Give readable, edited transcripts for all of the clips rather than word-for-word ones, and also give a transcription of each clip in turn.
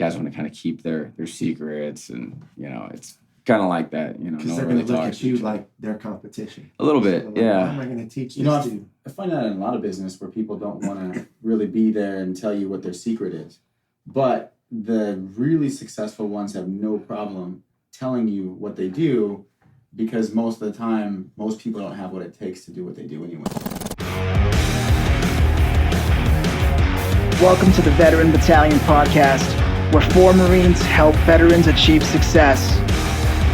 guys want to kind of keep their secrets, and it's kind of like that. Because they're going to look at you like their competition. A little bit, so yeah. How am I going to teach this to? I find that in a lot of business where people don't want to really be there and tell you what their secret is, but the really successful ones have no problem telling you what they do, because most of the time, most people don't have what it takes to do what they do anyway. Welcome to the Veteran Battalion podcast, where 4 Marines help veterans achieve success.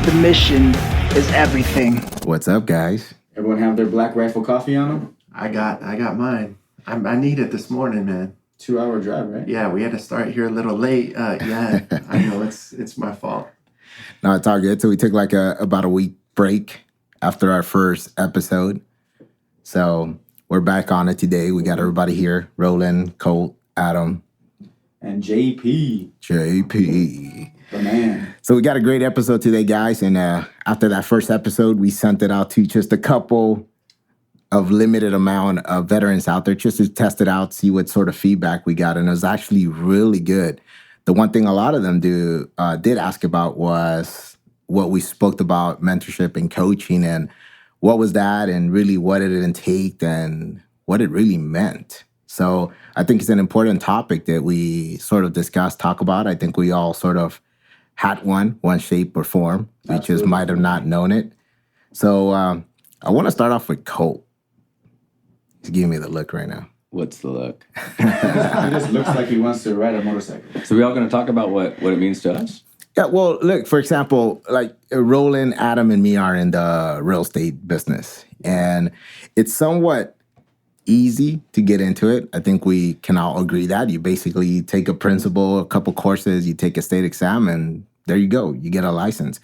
The mission is everything. What's up, guys? Everyone have their Black Rifle coffee on them? I got mine. I need it this morning, man. 2-hour drive, right? Yeah, we had to start here a little late. Yeah, I know it's my fault. No, it's all good. So we took like about a week break after our first episode. So we're back on it today. We got everybody here: Roland, Colt, Adam, and JP. The man. So we got a great episode today, guys. And after that first episode, we sent it out to just a couple of limited amount of veterans out there just to test it out, see what sort of feedback we got. And it was actually really good. The one thing a lot of them did ask about was what we spoke about, mentorship and coaching, and what was that, and really what did it take, and what it really meant. So I think it's an important topic that we sort of discuss, talk about. I think we all sort of had one shape or form. We just might have not known it. So I want to start off with Colt. He's giving me the look right now. What's the look? He just looks like he wants to ride a motorcycle. So we all going to talk about what it means to us? Yeah, well, look, for example, like Roland, Adam, and me are in the real estate business. And it's somewhat easy to get into it. I think we can all agree that. You basically take a principal, a couple courses, you take a state exam, and there you go. You get a license.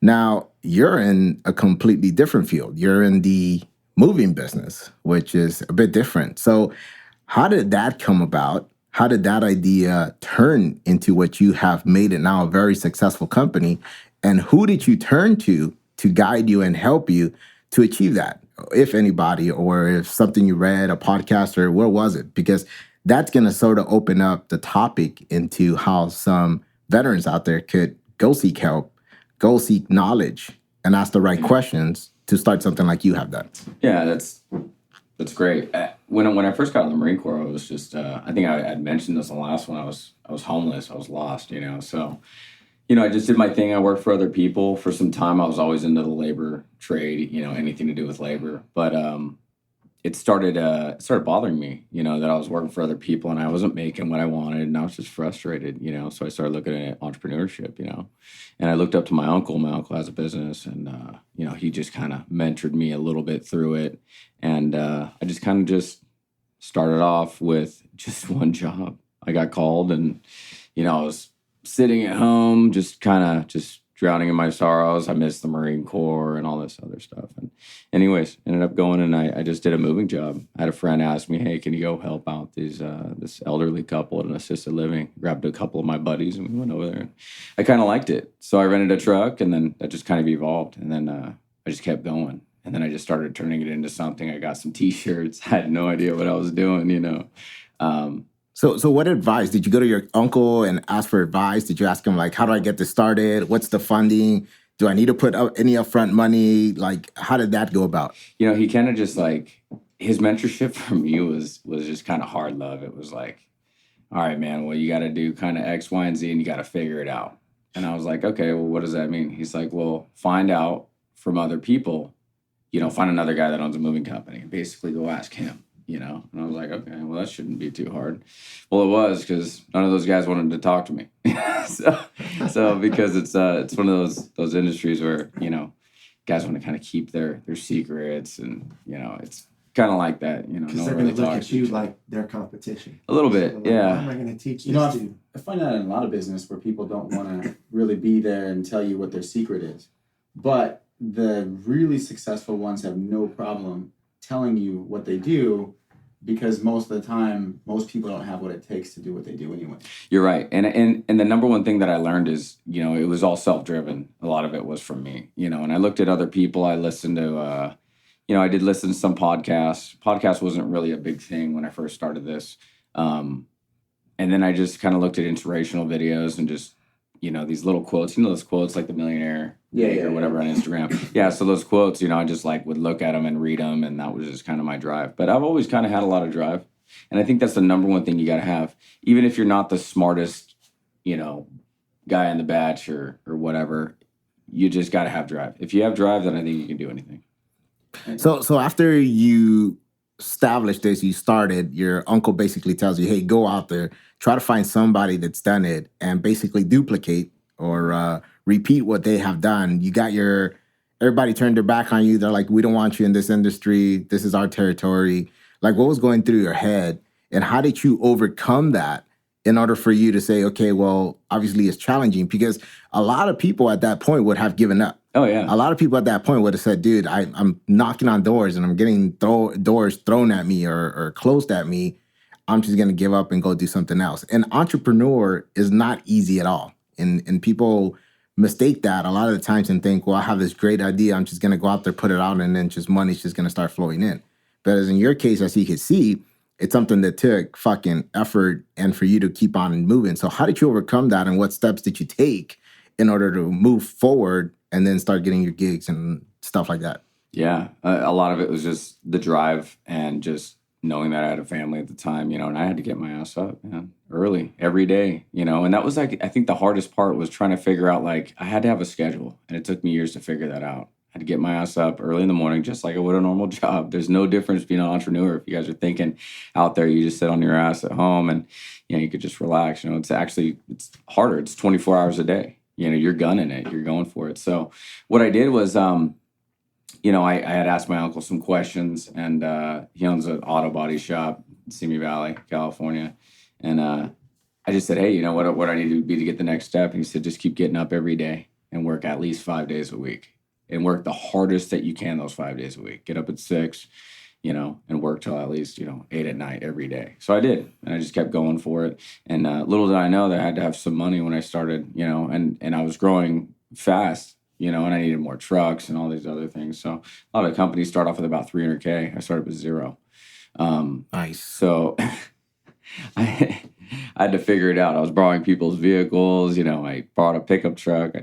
Now, you're in a completely different field. You're in the moving business, which is a bit different. So how did that come about? How did that idea turn into what you have made it now a very successful company? And who did you turn to guide you and help you to achieve that? If anybody, or if something you read, a podcast, or where was it? Because that's going to sort of open up the topic into how some veterans out there could go seek help, go seek knowledge, and ask the right questions to start something like you have done. Yeah, that's great. When I first got in the Marine Corps, I was just I think I had mentioned this in the last one. I was homeless. I was lost. So I just did my thing. I worked for other people for some time. I was always into the labor trade. Anything to do with labor. But it started bothering me. That I was working for other people and I wasn't making what I wanted, and I was just frustrated. So I started looking at entrepreneurship. And I looked up to my uncle. My uncle has a business, and he just kind of mentored me a little bit through it. And I just kind of started off with just one job. I got called, and I was sitting at home, just drowning in my sorrows. I missed the Marine Corps and all this other stuff. And anyways, ended up going, and I just did a moving job. I had a friend ask me, hey, can you go help out this elderly couple at an assisted living? Grabbed a couple of my buddies, and we went over there. And I kind of liked it. So I rented a truck, and then that just kind of evolved. And then I just kept going. And then I just started turning it into something. I got some T-shirts. I had no idea what I was doing, So what advice? Did you go to your uncle and ask for advice? Did you ask him, like, how do I get this started? What's the funding? Do I need to put up any upfront money? Like, how did that go about? He kind of just his mentorship for me was just kind of hard love. It was like, all right, man, well, you got to do kind of X, Y, and Z, and you got to figure it out. And I was like, okay, well, what does that mean? He's like, well, find out from other people, find another guy that owns a moving company and basically go ask him. And I was like, okay, well, that shouldn't be too hard. Well, it was, because none of those guys wanted to talk to me. so because it's one of those industries where, guys want to kind of keep their secrets, and, it's kind of like that, Because they're going to look at you like their competition. A little bit, yeah. How am I going to teach this to? I find that in a lot of business where people don't want to really be there and tell you what their secret is. But the really successful ones have no problem telling you what they do, because most of the time, most people don't have what it takes to do what they do anyway. You're right. And the number one thing that I learned is, it was all self-driven. A lot of it was from me, and I looked at other people. I listened to, I did listen to some podcasts. Podcast wasn't really a big thing when I first started this. And then I just kind of looked at inspirational videos and just, these little quotes, those quotes like the millionaire or whatever on Instagram. Yeah. So those quotes, I just like would look at them and read them. And that was just kind of my drive. But I've always kind of had a lot of drive. And I think that's the number one thing you got to have, even if you're not the smartest, guy in the batch or whatever, you just got to have drive. If you have drive, then I think you can do anything. So after you established this, you started, your uncle basically tells you, hey, go out there, try to find somebody that's done it and basically duplicate or repeat what they have done. You got everybody turned their back on you. They're like, we don't want you in this industry. This is our territory. Like, what was going through your head and how did you overcome that in order for you to say, okay, well, obviously it's challenging, because a lot of people at that point would have given up. Oh, yeah. A lot of people at that point would have said, dude, I'm knocking on doors and I'm getting doors thrown at me or closed at me. I'm just going to give up and go do something else. And entrepreneur is not easy at all. And people mistake that a lot of the times and think, well, I have this great idea. I'm just going to go out there, put it out, and then just money's just going to start flowing in. But as in your case, as you can see, it's something that took fucking effort and for you to keep on moving. So how did you overcome that, and what steps did you take in order to move forward and then start getting your gigs and stuff like that? Yeah, a lot of it was just the drive and just knowing that I had a family at the time, and I had to get my ass up, man, early, every day, and that was like, I think the hardest part was trying to figure out, like, I had to have a schedule, and it took me years to figure that out. I had to get my ass up early in the morning, just like I would a normal job. There's no difference being an entrepreneur. If you guys are thinking out there, you just sit on your ass at home and, you could just relax. It's harder. It's 24 hours a day. You're gunning it. You're going for it. So what I did was, I had asked my uncle some questions, and he owns an auto body shop in Simi Valley, California. And I just said, hey, what I need to be to get the next step? And he said, just keep getting up every day and work at least 5 days a week. And work the hardest that you can those 5 days a week. Get up at 6, and work till at least, 8 at night every day. So I did, and I just kept going for it. And little did I know that I had to have some money when I started, and I was growing fast, and I needed more trucks and all these other things. So a lot of companies start off with about $300K. I started with zero. Nice. So I had to figure it out. I was borrowing people's vehicles. I bought a pickup truck.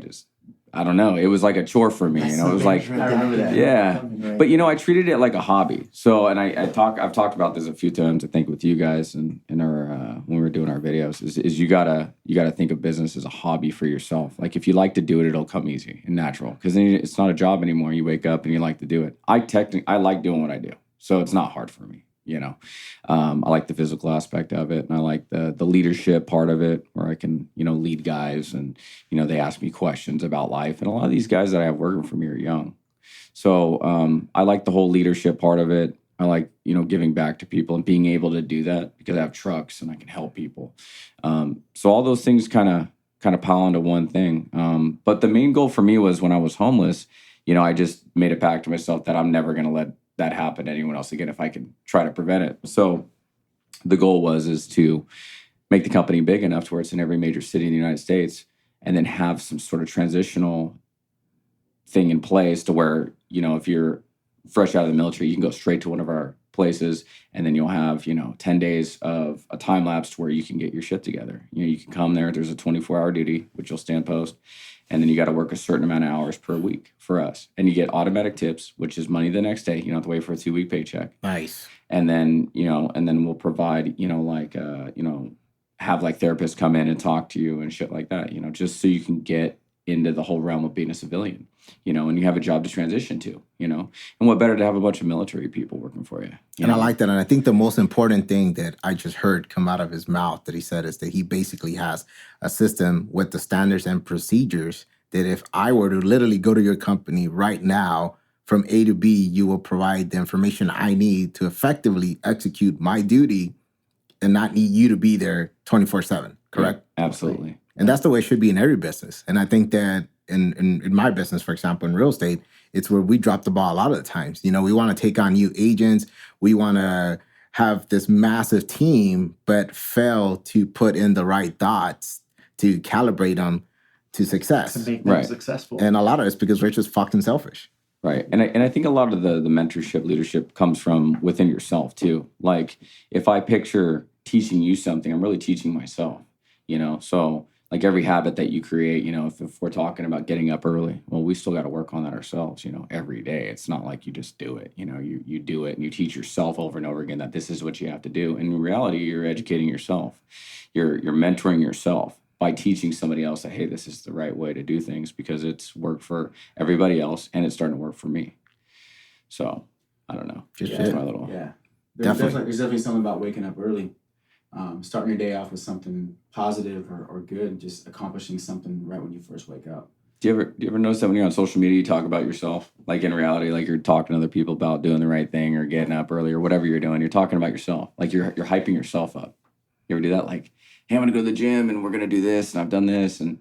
I don't know. It was like a chore for me. It was like, I remember that. Yeah. But I treated it like a hobby. So, and I've talked about this a few times, I think, with you guys and in our when we were doing our videos. Is you gotta think of business as a hobby for yourself. Like, if you like to do it, it'll come easy and natural, because then it's not a job anymore. You wake up and you like to do it. I like doing what I do, so it's not hard for me. I like the physical aspect of it, and I like the leadership part of it, where I can, lead guys, and, they ask me questions about life. And a lot of these guys that I have working for me are young. So I like the whole leadership part of it. I like, giving back to people and being able to do that because I have trucks and I can help people. So all those things kind of pile into one thing. But the main goal for me was, when I was homeless, I just made a pact to myself that I'm never going to let that happen to anyone else again if I can try to prevent it. So the goal is to make the company big enough to where it's in every major city in the United States, and then have some sort of transitional thing in place to where, if you're fresh out of the military, you can go straight to one of our places, and then you'll have, 10 days of a time lapse to where you can get your shit together. You can come there. There's a 24-hour duty, which you'll stand post. And then you got to work a certain amount of hours per week for us. And you get automatic tips, which is money the next day. You don't have to wait for a 2-week paycheck. Nice. And then, we'll provide, have like therapists come in and talk to you and shit like that, just so you can get into the whole realm of being a civilian, and you have a job to transition to, and what better to have a bunch of military people working for you. And I like that. And I think the most important thing that I just heard come out of his mouth that he said is that he basically has a system with the standards and procedures that if I were to literally go to your company right now, from A to B, you will provide the information I need to effectively execute my duty and not need you to be there 24/7, correct? Yeah, absolutely. And that's the way it should be in every business. And I think that in my business, for example, in real estate, it's where we drop the ball a lot of the times. We want to take on new agents. We want to have this massive team, but fail to put in the right dots to calibrate them to success. To make them successful. And a lot of it's because we're just fucking selfish. Right. And I think a lot of the mentorship leadership comes from within yourself too. Like, if I picture, teaching you something, I'm really teaching myself, you know? So like every habit that you create, you know, if we're talking about getting up early, well, we still got to work on that ourselves, you know, every day. It's not like you just do it, you know, you do it and you teach yourself over and over again that this is what you have to do. And in reality, you're educating yourself. You're mentoring yourself by teaching somebody else that, hey, this is the right way to do things because it's worked for everybody else and it's starting to work for me. So I don't know. That's my little. Yeah. There's definitely something about waking up early. Starting your day off with something positive or good, just accomplishing something right when you first wake up. Do you ever notice that when you're on social media, you talk about yourself? Like in reality, like you're talking to other people about doing the right thing or getting up early or whatever you're doing. You're talking about yourself. Like you're hyping yourself up. You ever do that? Like, hey, I'm going to go to the gym and we're going to do this and I've done this. And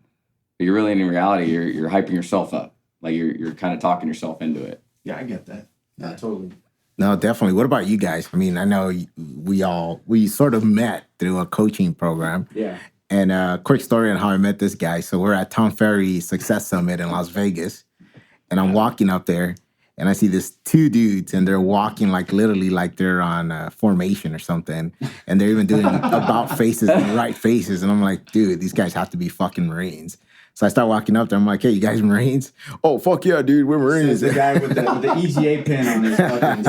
but you're really in reality, you're hyping yourself up. Like you're kind of talking yourself into it. Yeah, I get that. Yeah, totally. No, definitely. What about you guys? I mean, I know we sort of met through a coaching program. Yeah. And a quick story on how I met this guy. So we're at Tom Ferry Success Summit in Las Vegas. And I'm walking up there and I see this two dudes and they're walking like literally like they're on formation or something. And they're even doing about faces and right faces. And I'm like, dude, these guys have to be fucking Marines. So I start walking up there. I'm like, hey, you guys Marines? Oh, fuck yeah, dude, we're Marines. The guy with the EGA pin on his fucking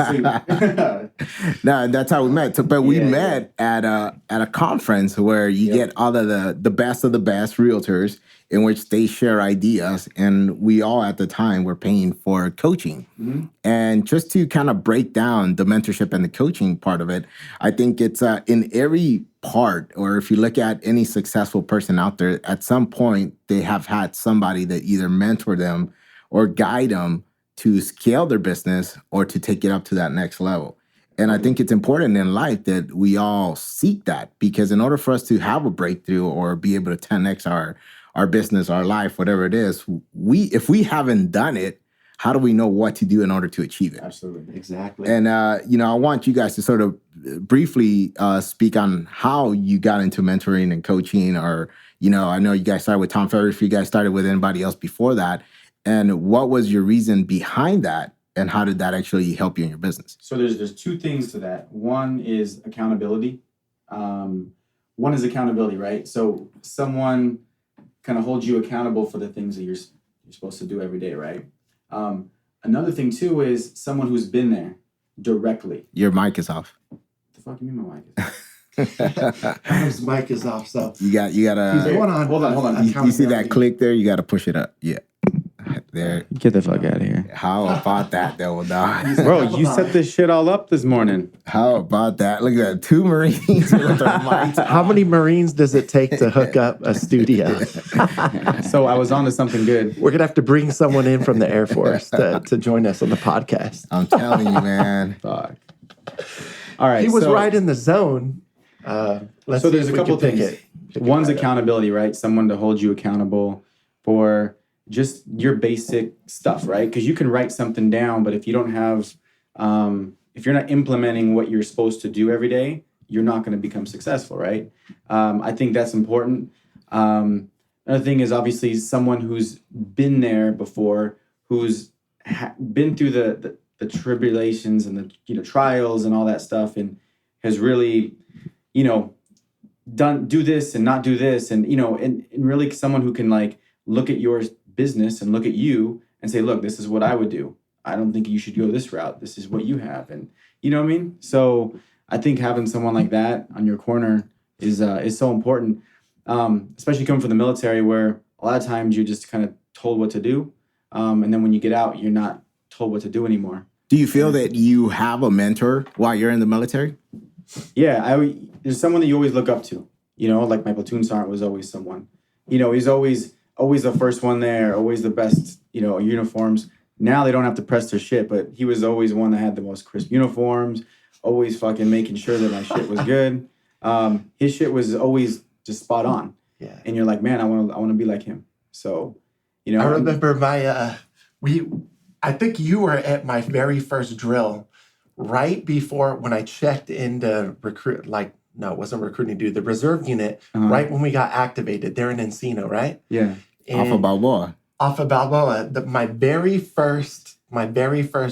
suit. No, that's how we met. But we met at a conference where you get all of the best realtors in which they share ideas. And we all at the time were paying for coaching. Mm-hmm. And just to kind of break down the mentorship and the coaching part of it, I think it's in every part, or if you look at any successful person out there, at some point they have had somebody that either mentor them or guide them to scale their business or to take it up to that next level. And I think it's important in life that we all seek that, because in order for us to have a breakthrough or be able to 10x our business, our life, whatever it is, if we haven't done it, how do we know what to do in order to achieve it? Absolutely. Exactly. And, I want you guys to sort of briefly speak on how you got into mentoring and coaching, or, I know you guys started with Tom Ferry, if you guys started with anybody else before that, and what was your reason behind that, and how did that actually help you in your business? So there's two things to that. One is accountability. Right? So someone kind of holds you accountable for the things that you're supposed to do every day, right? Another thing too is someone who's been there directly. Your mic is off. The fuck you mean my mic is off? His mic is off, so you gotta hold on. Hold on. You see that click there? You gotta push it up. Yeah. There. Get the fuck out of here. How about that, though, dog? Bro, you set this shit all up this morning. How about that? Look at that. 2 Marines with their mics. How many Marines does it take to hook up a studio? So I was on to something good. We're going to have to bring someone in from the Air Force to join us on the podcast. I'm telling you, man. Fuck. All right. He was right in the zone. So there's a couple things. One's accountability, right? Someone to hold you accountable for just your basic stuff, right? Because you can write something down, but if you don't have, if you're not implementing what you're supposed to do every day, you're not going to become successful, right? I think that's important. Another thing is obviously someone who's been there before, who's been through the tribulations and the trials and all that stuff, and has really, do this and not do this, and and really someone who can like look at your business and look at you and say, look, this is what I would do. I don't think you should go this route. This is what you have. And you know what I mean? So I think having someone like that on your corner is so important, especially coming from the military, where a lot of times you're just kind of told what to do. And then when you get out, you're not told what to do anymore. Do you feel that you have a mentor while you're in the military? Yeah, there's someone that you always look up to. Like my platoon sergeant was always someone. He's always the first one there, always the best, uniforms. Now they don't have to press their shit, but he was always one that had the most crisp uniforms, always fucking making sure that my shit was good. His shit was always just spot on. Yeah. And you're like, man, I want to be like him. So, I remember I think you were at my very first drill right before when I checked into no, it wasn't recruiting dude, the reserve unit, right when we got activated. They're in Encino, right? Yeah. And Off of Balboa. My very first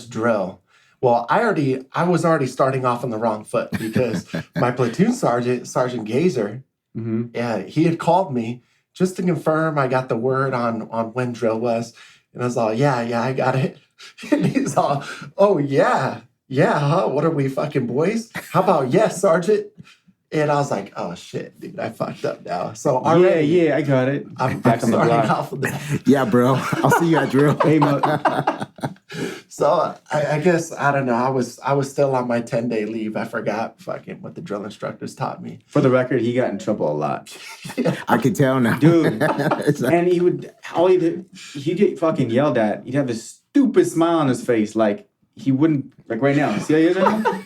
drill Well, I was already starting off on the wrong foot because my platoon sergeant, Sergeant Gazer, yeah, he had called me just to confirm I got the word on when drill was. And I was all, yeah, I got it. And he's all, oh, yeah, huh? What are we, fucking boys? How about yes, Sergeant? And I was like, oh, shit, dude, I fucked up now. So already, Yeah, I got it. I'm Back on the starting block. off with that. Yeah, bro. I'll see you at drill. Hey, So I guess, I don't know, I was still on my 10-day leave. I forgot fucking what the drill instructors taught me. For the record, he got in trouble a lot. I can tell now. Dude. It's like- And he'd get fucking yelled at. He'd have this stupid smile on his face, like he wouldn't, like right now. See how he is right now?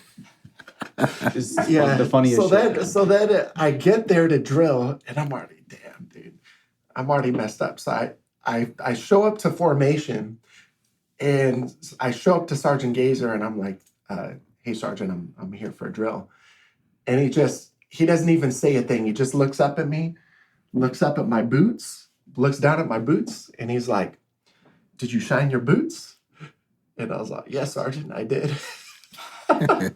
Just the funniest shit. So then I get there to drill, and I'm already, damn, dude, I'm already messed up. So I show up to formation, and I show up to Sergeant Gazer, and I'm like, hey, Sergeant, I'm here for a drill. And he doesn't even say a thing. He just looks up at me, looks up at my boots, looks down at my boots, and he's like, did you shine your boots? And I was like, yes, Sergeant, I did. And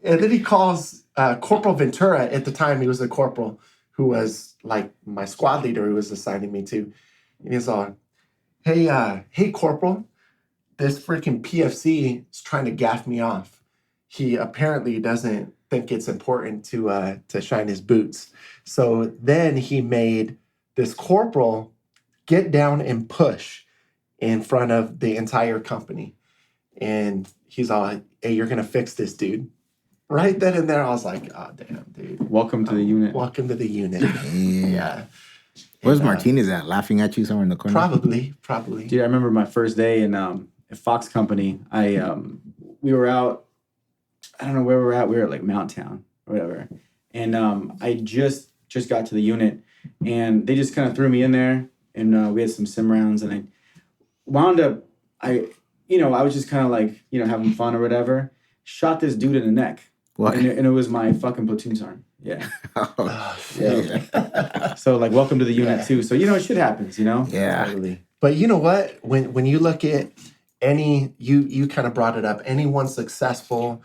then he calls Corporal Ventura. At the time, he was a corporal who was like my squad leader who was assigning me to. And he's all, hey, Corporal, this freaking PFC is trying to gaff me off. He apparently doesn't think it's important to shine his boots. So then he made this corporal get down and push in front of the entire company. And he's all like, hey, you're going to fix this, dude. Right then and there, I was like, oh, damn, dude. Welcome to the unit. Welcome to the unit. Yeah. Yeah. Where's And, Martinez at? Laughing at you somewhere in the corner? Probably. Dude, I remember my first day in at Fox Company. We were out, I don't know where we were at. We were at like Mount Town or whatever. And I just got to the unit, and they just kind of threw me in there, and we had some sim rounds, and I wound up, I was just kind of like, having fun or whatever. Shot this dude in the neck. What? And it was my fucking platoon sergeant. Yeah. Oh, Yeah. So like, welcome to the unit too. So, shit happens, yeah. Totally. But you know what? When you look at you kind of brought it up, any successful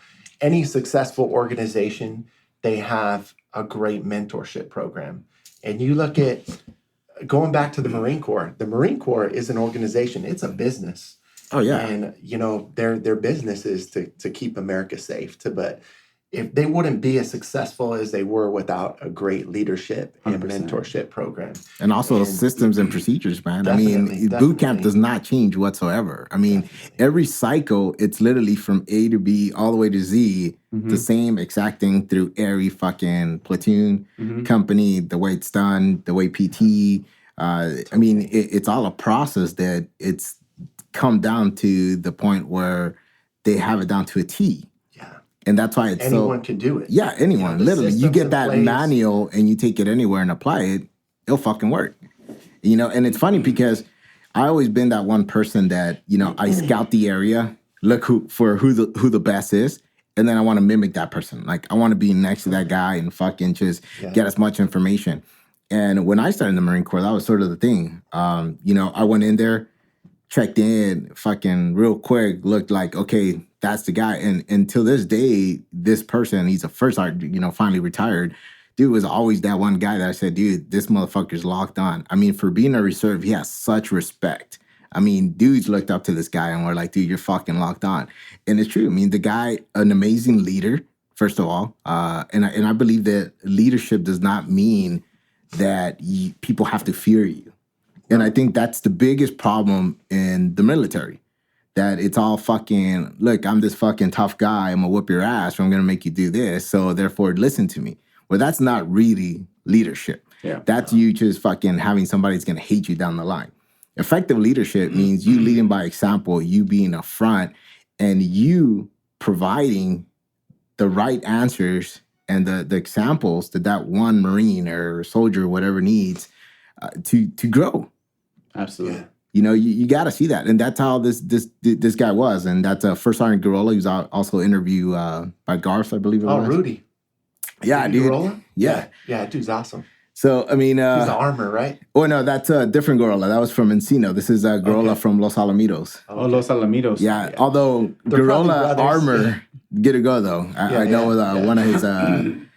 organization, they have a great mentorship program. And you look at, going back to the Marine Corps is an organization. It's a business. Oh, yeah. And, their business is to keep America safe. But if they wouldn't be as successful as they were without a great leadership and 100%. mentorship program. And also systems and procedures, man. Definitely. Boot camp does not change whatsoever. Every cycle, it's literally from A to B all the way to Z, the same exact thing through every fucking platoon, company, the way it's done, the way PT. It's all a process that it's come down to the point where they have it down to a T. Yeah. And that's why it's Anyone can do it. Yeah, anyone. the Literally, you systems get in that place. manual and you take it anywhere and apply it, it'll fucking work. And it's funny because I always been that one person that, I scout the area, look who the best is, and then I want to mimic that person. Like, I want to be next to that guy and fucking just get as much information. And when I started in the Marine Corps, that was sort of the thing. I went in there, checked in, fucking real quick, looked like, okay, that's the guy. And until this day, this person, he's a first sergeant, finally retired, dude was always that one guy that I said, dude, this motherfucker's locked on. For being a reserve, he has such respect. Dudes looked up to this guy and were like, dude, you're fucking locked on. And it's true. The guy, an amazing leader, first of all. And I believe that leadership does not mean that people have to fear you. And I think that's the biggest problem in the military, that it's all fucking, look, I'm this fucking tough guy. I'm going to whip your ass or I'm going to make you do this. So therefore, listen to me. Well, that's not really leadership. Yeah. That's you just fucking having somebody that's going to hate you down the line. Effective leadership means you leading by example, you being up front, and you providing the right answers and the examples that one Marine or soldier or whatever needs to grow. Absolutely. Yeah. You got to see that. And that's how this guy was. And that's First Sergeant Garola. He was also interviewed by Garth, I believe it was. Oh, Rudy. Yeah, Rudy dude. Garola? Yeah. Yeah, dude's awesome. So, I mean, He's armor, right? oh no, that's a different gorilla. That was from Encino. This is a gorilla from Los Alamitos. Oh, Los Alamitos. Yeah, although They're probably gorilla brothers. armor, get to go though. I know one of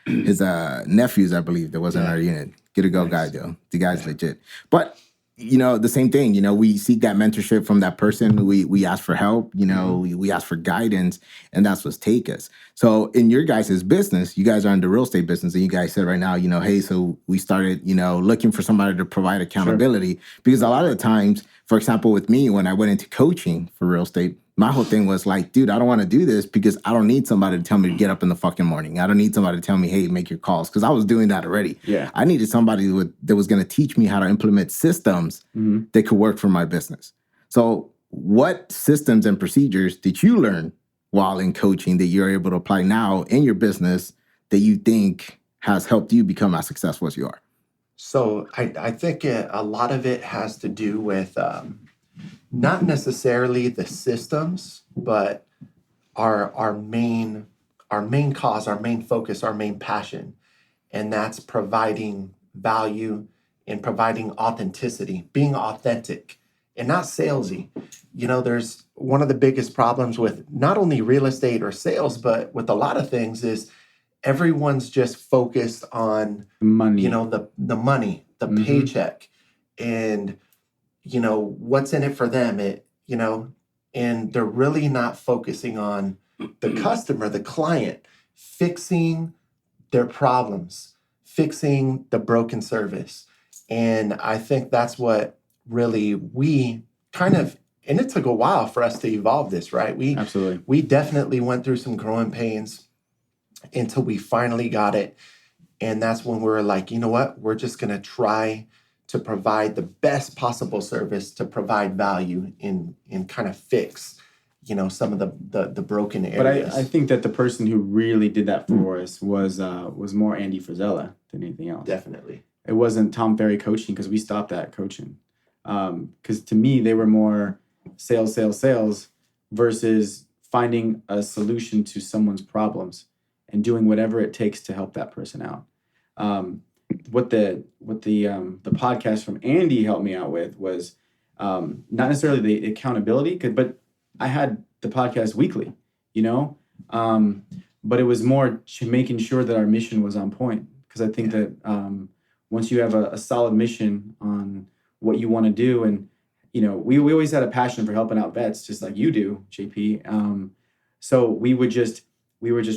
his nephews, I believe, that was in our unit. Get to go guy though. The guy's legit. But the same thing. We seek that mentorship from that person. We ask for help. We ask for guidance, and that's what's take us. So in your guys' business, you guys are in the real estate business, and you guys said right now, hey, so we started, looking for somebody to provide accountability because a lot of the times, for example, with me, when I went into coaching for real estate, my whole thing was like, dude, I don't want to do this because I don't need somebody to tell me to get up in the fucking morning. I don't need somebody to tell me, hey, make your calls, because I was doing that already. Yeah. I needed somebody that was going to teach me how to implement systems that could work for my business. So what systems and procedures did you learn while in coaching that you're able to apply now in your business that you think has helped you become as successful as you are? So I think a lot of it has to do with not necessarily the systems, but our main cause, our main focus, our main passion, and that's providing value and providing authenticity, being authentic and not salesy. There's one of the biggest problems with not only real estate or sales, but with a lot of things is everyone's just focused on Money. the money, the paycheck, and what's in it for them, and they're really not focusing on the customer, the client, fixing their problems, fixing the broken service. And I think that's what really we kind of, and it took a while for us to evolve this, right? Absolutely. We definitely went through some growing pains until we finally got it. And that's when we were like, you know what? We're just going to try to provide the best possible service, to provide value and kind of fix, some of the broken areas. But I think that the person who really did that for us was more Andy Frizella than anything else. Definitely. It wasn't Tom Ferry coaching, because we stopped that coaching. Because to me, they were more sales versus finding a solution to someone's problems and doing whatever it takes to help that person out. What the podcast from Andy helped me out with was not necessarily the accountability, but I had the podcast weekly, but it was more making sure that our mission was on point. Because I think that once you have a solid mission on what you want to do, and we always had a passion for helping out vets, just like you do, JP. So we were just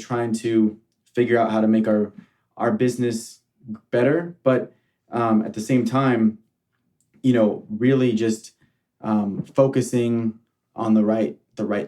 trying to figure out how to make our business better, but at the same time, really just focusing on the right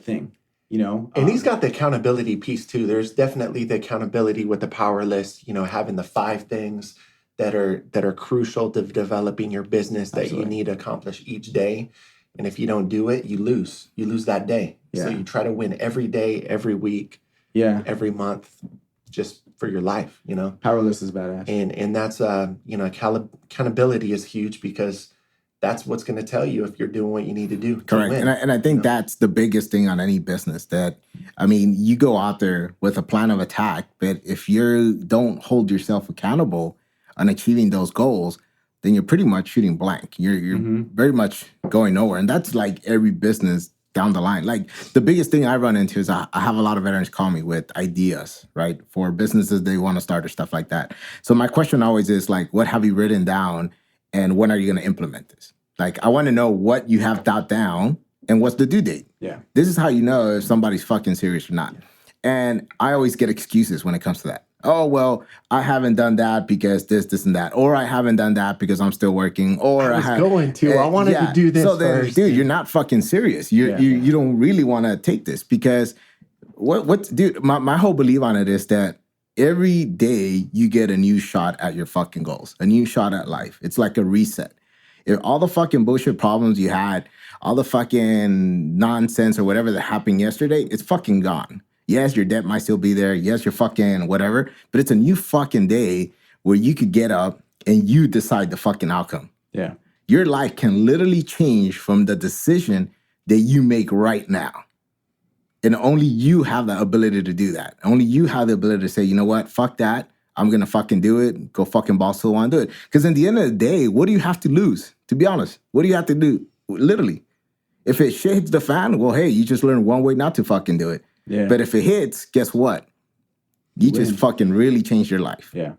thing, And he's got the accountability piece too. There's definitely the accountability with the power list, having the 5 things that are crucial to developing your business that Absolutely. you need to accomplish each day. And if you don't do it, you lose that day. Yeah. So you try to win every day, every week, every month, just for your life, Powerless is badass. And that's accountability is huge, because that's what's going to tell you if you're doing what you need to do. Correct. Win, And I think that's the biggest thing on any business, that, you go out there with a plan of attack, but if you don't hold yourself accountable on achieving those goals, then you're pretty much shooting blank. You're very much going nowhere. And that's like every business down the line. Like the biggest thing I run into is I have a lot of veterans call me with ideas, right, for businesses they want to start or stuff like that. So my question always is like, what have you written down and when are you going to implement this? Like, I want to know what you have thought down and what's the due date. Yeah. This is how you know if somebody's fucking serious or not. And I always get excuses when it comes to that. Oh, well, I haven't done that because this, and that. Or I haven't done that because I'm still working. Or I wanted to do this so then, first. dude, you're not fucking serious. You don't really want to take this, because dude, my whole belief on it is that every day you get a new shot at your fucking goals, a new shot at life. It's like a reset. If all the fucking bullshit problems you had, all the fucking nonsense or whatever that happened yesterday, it's fucking gone. Yes, your debt might still be there. Yes, your fucking whatever. But it's a new fucking day where you could get up and you decide the fucking outcome. Yeah. Your life can literally change from the decision that you make right now. And only you have the ability to do that. Only you have the ability to say, you know what? Fuck that. I'm going to fucking do it. Go fucking boss who want to do it. Because in the end of the day, what do you have to lose? To be honest, what do you have to do? Literally. If it shit hits the fan, well, hey, you just learn one way not to fucking do it. Yeah. But if it hits, guess what? You just fucking really changed your life. Yeah.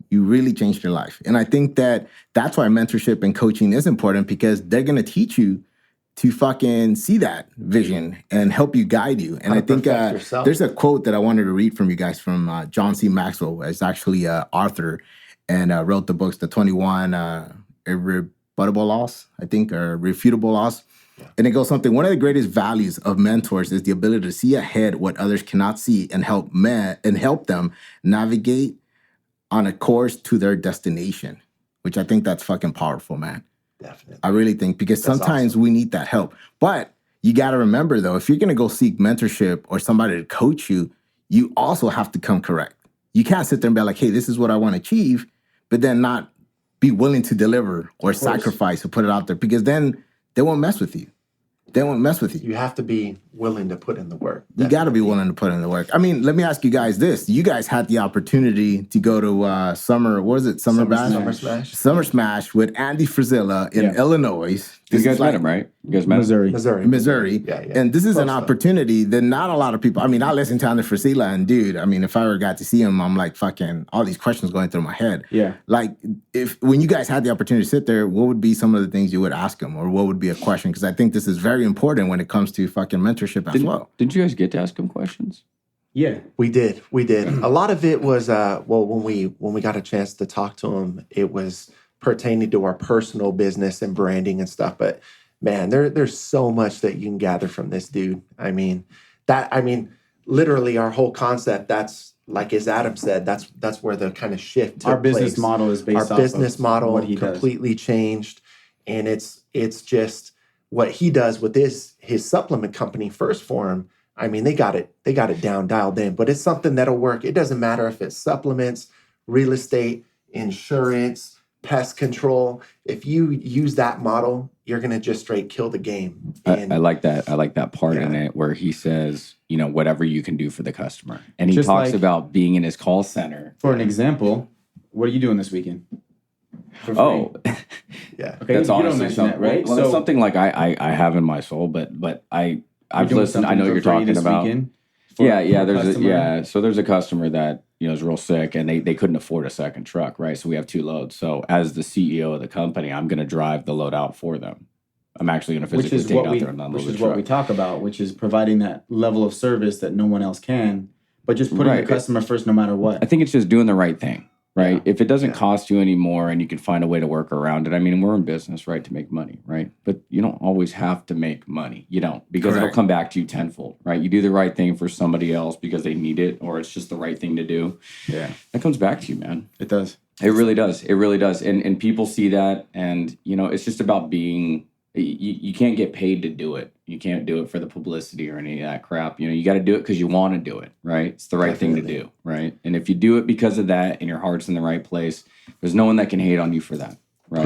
You really changed your life. And I think that's why mentorship and coaching is important, because they're going to teach you to fucking see that vision and help you guide you. And I think there's a quote that I wanted to read from you guys from John C. Maxwell. It's actually Arthur, and wrote the books, the 21 Irrebuttable Laws, I think, or Refutable Laws. Yeah. And it goes something, one of the greatest values of mentors is the ability to see ahead what others cannot see and help them navigate on a course to their destination, which I think that's fucking powerful, man. Definitely. I really think, because sometimes we need that help. But you got to remember, though, if you're going to go seek mentorship or somebody to coach you, you also have to come correct. You can't sit there and be like, hey, this is what I want to achieve, but then not be willing to deliver or sacrifice or put it out there, because then they won't mess with you. They won't mess with you. You have to be willing to put in the work. You got to be willing to put in the work. I mean, let me ask you guys this. You guys had the opportunity to go to Summer Smash with Andy Frizella in Illinois. You guys met him, right? You guys met Missouri. Yeah. And this is an opportunity that not a lot of people, I mean, I listen to Andy Frizella, and dude, I mean, if I ever got to see him, I'm like fucking all these questions going through my head. Yeah. Like, when you guys had the opportunity to sit there, what would be some of the things you would ask him, or what would be a question? Because I think this is very important when it comes to fucking mentorship as well. Didn't you guys get to ask him questions? Yeah. We did. A lot of it was when we got a chance to talk to him, it was pertaining to our personal business and branding and stuff. But man, there's so much that you can gather from this dude. I mean, literally our whole concept, that's like, as Adam said, that's where the kind of shift took Our business place. model is based our off business of model what he completely changed. And it's just what he does with his supplement company, First Form. I mean, they got it down, dialed in, but it's something that'll work. It doesn't matter if it's supplements, real estate, insurance, pest control. If you use that model, you're going to just straight kill the game. And I like that. I like that part in it where he says, you know, whatever you can do for the customer. And he Just talks like- about being in his call center. For an example, what are you doing this weekend? For free? Oh, yeah. Okay, that's you don't honestly mention something, that, right? Well, it's something like I have in my soul, but I've listened. I know what you're talking about. So there's a customer that, you know, is real sick, and they couldn't afford a second truck, right? So we have 2 loads. So as the CEO of the company, I'm going to drive the load out for them. I'm actually going to physically take it out there and unload the truck. What we talk about, which is providing that level of service that no one else can, but just putting the customer first no matter what. I think it's just doing the right thing, right? If it doesn't cost you any more and you can find a way to work around it. I mean, we're in business, right, to make money, right? But you don't always have to make money. You don't, because it'll come back to you tenfold, right? You do the right thing for somebody else because they need it, or it's just the right thing to do. Yeah. That comes back to you, man. It does. It really does. It really does. And people see that, and, you know, it's just about being... You can't get paid to do it. You can't do it for the publicity or any of that crap. You know, you got to do it because you want to do it, right? It's the right thing to do, right? And if you do it because of that and your heart's in the right place, there's no one that can hate on you for that, right?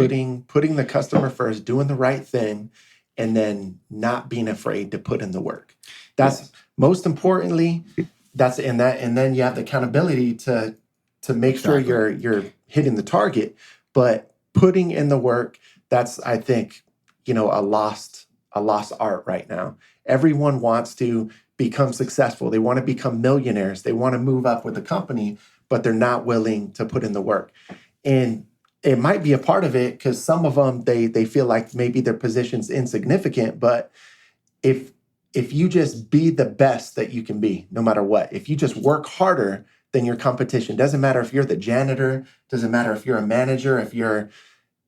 Putting the customer first, doing the right thing, and then not being afraid to put in the work. That's most importantly. That's in that, and then you have the accountability to make sure you're hitting the target. But putting in the work, that's, I think, you know, a lost art right now. Everyone wants to become successful. They want to become millionaires. They want to move up with the company, but they're not willing to put in the work. And it might be a part of it because some of them, they feel like maybe their position's insignificant. But if you just be the best that you can be, no matter what, if you just work harder than your competition, doesn't matter if you're the janitor, doesn't matter if you're a manager, if you're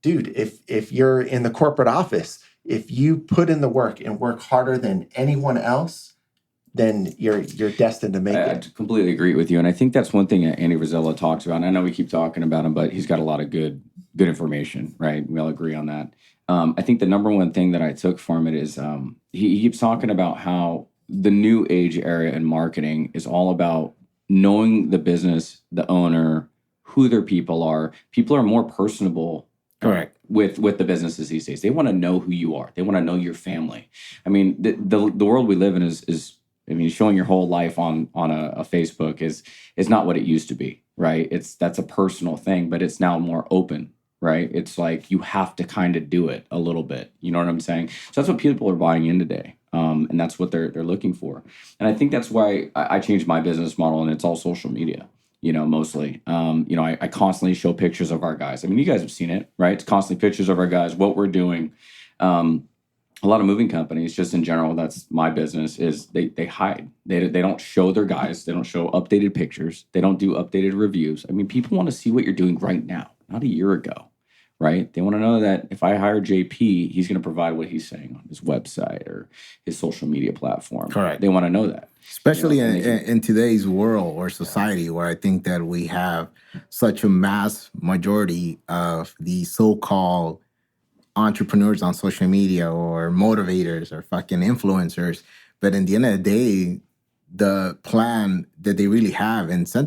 you're in the corporate office, if you put in the work and work harder than anyone else, then you're destined to make it. I completely agree with you. And I think that's one thing that Andy Frizella talks about. And I know we keep talking about him, but he's got a lot of good information, right? We all agree on that. I think the number one thing that I took from it is he keeps talking about how the new age area in marketing is all about knowing the business, the owner, who their people are. People are more personable. Correct. With the businesses these days. They want to know who you are. They want to know your family. I mean, the world we live in is I mean, showing your whole life on a Facebook is not what it used to be, right? That's a personal thing, but it's now more open, right? It's like you have to kind of do it a little bit. You know what I'm saying? So that's what people are buying in today. And that's what they're looking for. And I think that's why I changed my business model, and it's all social media, mostly. I constantly show pictures of our guys. I mean, you guys have seen it, right? It's constantly pictures of our guys, what we're doing. A lot of moving companies, just in general, that's my business, is they hide. They don't show their guys. They don't show updated pictures. They don't do updated reviews. I mean, people want to see what you're doing right now, not a year ago, right? They want to know that if I hire JP, he's going to provide what he's saying on his website or his social media platform. Correct. They want to know that. Especially in today's world or society, where I think that we have such a mass majority of the so-called entrepreneurs on social media or motivators or fucking influencers. But in the end of the day, the plan that they really have how do you say?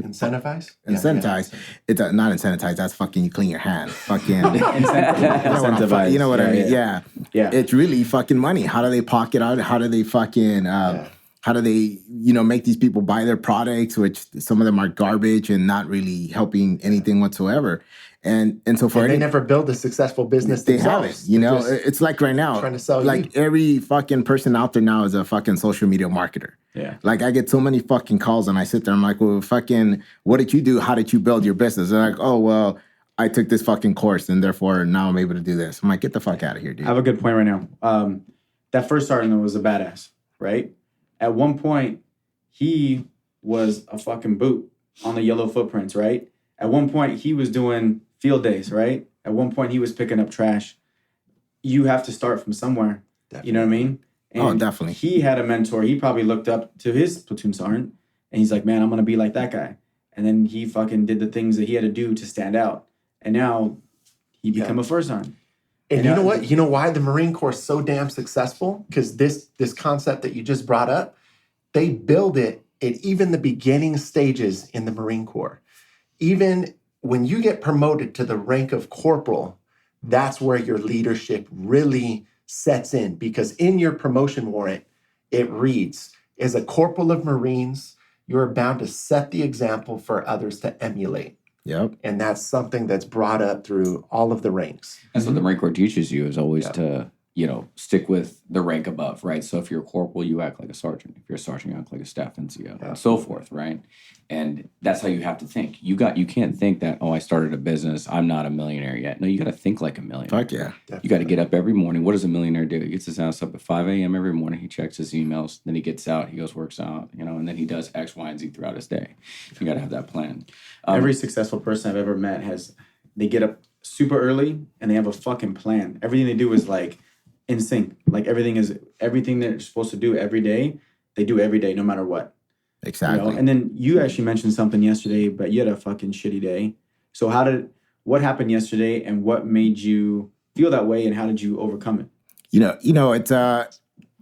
Incentivize? Incentivize. Yeah. It's not incentivize. That's fucking you clean your hand. Fucking Incentivize. You know what I mean? Yeah. Yeah. It's really fucking money. How do they pocket out? How do they fucking how do they, make these people buy their products, which some of them are garbage and not really helping anything whatsoever. And so for they never build a successful business they themselves. haven't. It's like right now, trying to sell like you. every fucking person out there now is a fucking social media marketer. Yeah. Like I get so many fucking calls and I sit there, I'm like, well, fucking, what did you do? How did you build your business? They're like, oh, well, I took this fucking course and therefore now I'm able to do this. I'm like, get the fuck out of here, dude. I have a good point right now. That first sergeant was a badass, right? At one point, he was a fucking boot on the yellow footprints, right? At one point, he was doing field days, right? At one point, he was picking up trash. You have to start from somewhere. Definitely. You know what I mean? And definitely. He had a mentor. He probably looked up to his platoon sergeant, and he's like, man, I'm going to be like that guy. And then he fucking did the things that he had to do to stand out. And now he became a first sergeant. And you know what? You know why the Marine Corps is so damn successful? Because this concept that you just brought up, they build it at even the beginning stages in the Marine Corps. Even when you get promoted to the rank of corporal, that's where your leadership really sets in. Because in your promotion warrant, it reads, as a corporal of Marines, you're bound to set the example for others to emulate. Yep. And that's something that's brought up through all of the ranks. That's what the Marine Corps teaches you, is always to, stick with the rank above, right? So if you're a corporal, you act like a sergeant. If you're a sergeant, you act like a staff NCO, and so forth, right? And that's how you have to think. You can't think that, I started a business, I'm not a millionaire yet. No, you got to think like a millionaire. Fuck yeah. Definitely. You got to get up every morning. What does a millionaire do? He gets his ass up at 5 a.m. every morning. He checks his emails. Then he gets out. He goes, works out, and then he does X, Y, and Z throughout his day. You got to have that plan. Every successful person I've ever met they get up super early and they have a fucking plan. Everything they do is like in sync. Like everything they're supposed to do every day, they do every day, no matter what. Exactly. And then you actually mentioned something yesterday, but you had a fucking shitty day. So what happened yesterday and what made you feel that way and how did you overcome it? It's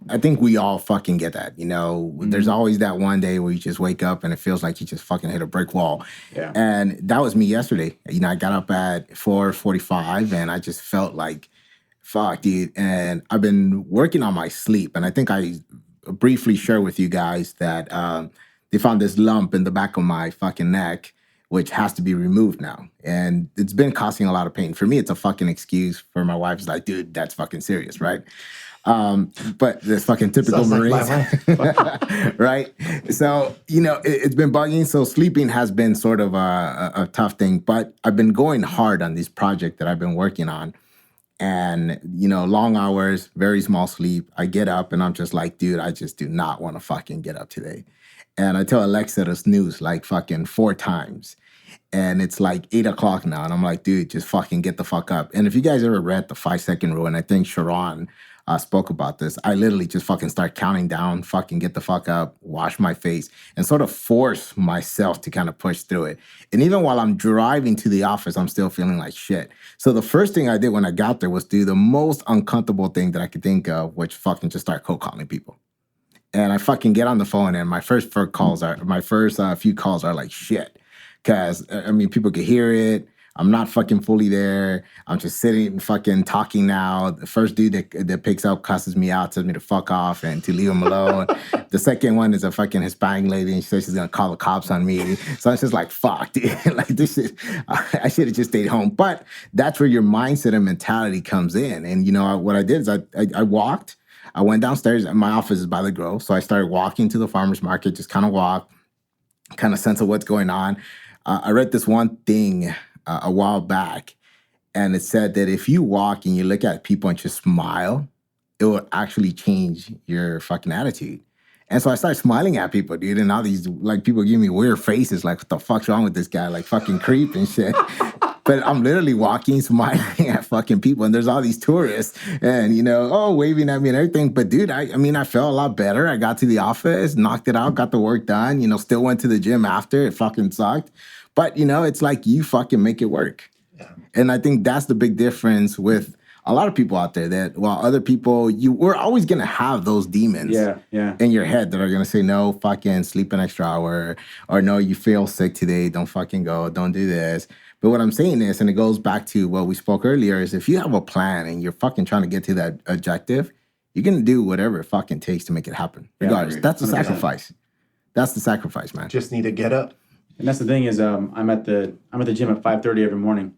I think we all fucking get that. There's always that one day where you just wake up and it feels like you just fucking hit a brick wall. Yeah. And that was me yesterday. I got up at 4:45 and I just felt like, fuck, dude. And I've been working on my sleep. And I think I briefly shared with you guys that they found this lump in the back of my fucking neck, which has to be removed now. And it's been causing a lot of pain. For me, it's a fucking excuse. For my wife, it's like, dude, that's fucking serious, right? But this fucking typical Marines, right? So, it's been bugging. So sleeping has been sort of a tough thing, but I've been going hard on this project that I've been working on. And, long hours, very small sleep. I get up and I'm just like, dude, I just do not want to fucking get up today. And I tell Alexa to snooze like fucking 4 times. And it's like 8 o'clock now. And I'm like, dude, just fucking get the fuck up. And if you guys ever read the 5-second rule, and I think Sharon spoke about this, I literally just fucking start counting down, fucking get the fuck up, wash my face, and sort of force myself to kind of push through it. And even while I'm driving to the office, I'm still feeling like shit. So the first thing I did when I got there was do the most uncomfortable thing that I could think of, which fucking just start cold calling people. And I fucking get on the phone and my first few calls are like shit. Because, people could hear it. I'm not fucking fully there. I'm just sitting and fucking talking now. The first dude that picks up cusses me out, tells me to fuck off and to leave him alone. The second one is a fucking Hispanic lady, and she says she's gonna call the cops on me. So it's just like, fuck, dude. Like, this shit, I should have just stayed home. But that's where your mindset and mentality comes in. And, you know, what I did is I walked. I went downstairs, and my office is by the Grove. So I started walking to the farmer's market, just kind of walk, kind of sense of what's going on. I read this one thing a while back, and it said that if you walk and you look at people and just smile, it will actually change your fucking attitude. And so I started smiling at people, dude, and all these, like, people give me weird faces, like, what the fuck's wrong with this guy? Like, fucking creep and shit. But I'm literally walking, smiling at fucking people, and there's all these tourists, and, you know, waving at me and everything. But, dude, I mean, I felt a lot better. I got to the office, knocked it out, got the work done, you know, still went to the gym after. It fucking sucked. But, you know, it's like you fucking make it work. Yeah. And I think that's the big difference with a lot of people out there, that while other people, we're always going to have those demons in your head that are going to say, no, fucking sleep an extra hour, or no, you feel sick today, don't fucking go, don't do this. But what I'm saying is, and it goes back to what we spoke earlier, is if you have a plan and you're fucking trying to get to that objective, you're going to do whatever it fucking takes to make it happen. Regardless, that's the sacrifice. That's the sacrifice, man. Just need to get up. And that's the thing is, I'm at the gym at 5:30 every morning,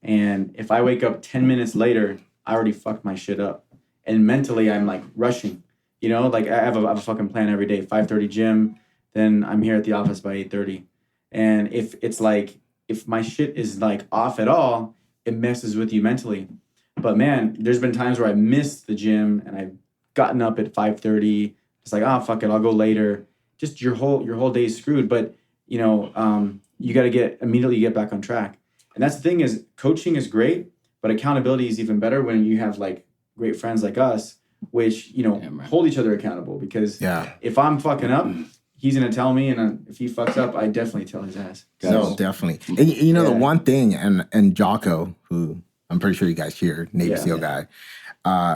and if I wake up 10 minutes later, I already fucked my shit up, and mentally I'm like rushing. You know, like I have a fucking plan every day. 5:30 gym, then I'm here at the office by 8:30, and if it's like, if my shit is like off at all, it messes with you mentally. But man, there's been times where I missed the gym and I've gotten up at 5:30. It's like, fuck it, I'll go later. Just your whole day is screwed. But you know, you got to immediately get back on track. And that's the thing is, coaching is great, but accountability is even better when you have like great friends like us, which, you know, hold each other accountable. Because if I'm fucking up, he's going to tell me, and if he fucks up, I definitely tell his ass. No, definitely. And you know, the one thing, and Jocko, who I'm pretty sure you guys hear, Navy SEAL guy,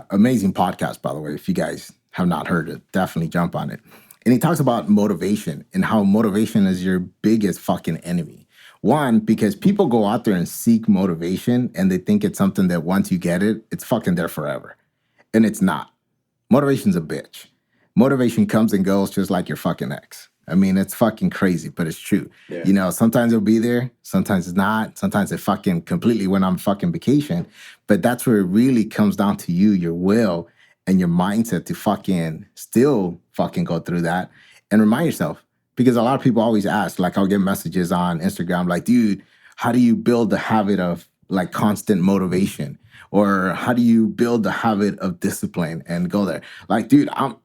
amazing podcast, by the way. If you guys have not heard it, definitely jump on it. And he talks about motivation and how motivation is your biggest fucking enemy. One, because people go out there and seek motivation and they think it's something that once you get it, it's fucking there forever. And it's not. Motivation's a bitch. Motivation comes and goes just like your fucking ex. I mean, it's fucking crazy, but it's true. Yeah. You know, sometimes it'll be there, sometimes it's not. Sometimes it fucking completely went on fucking vacation. But that's where it really comes down to you, your will, and your mindset to fucking still fucking go through that and remind yourself. Because a lot of people always ask, like I'll get messages on Instagram like, dude, how do you build the habit of like constant motivation? Or how do you build the habit of discipline and go there? Like, dude, I'm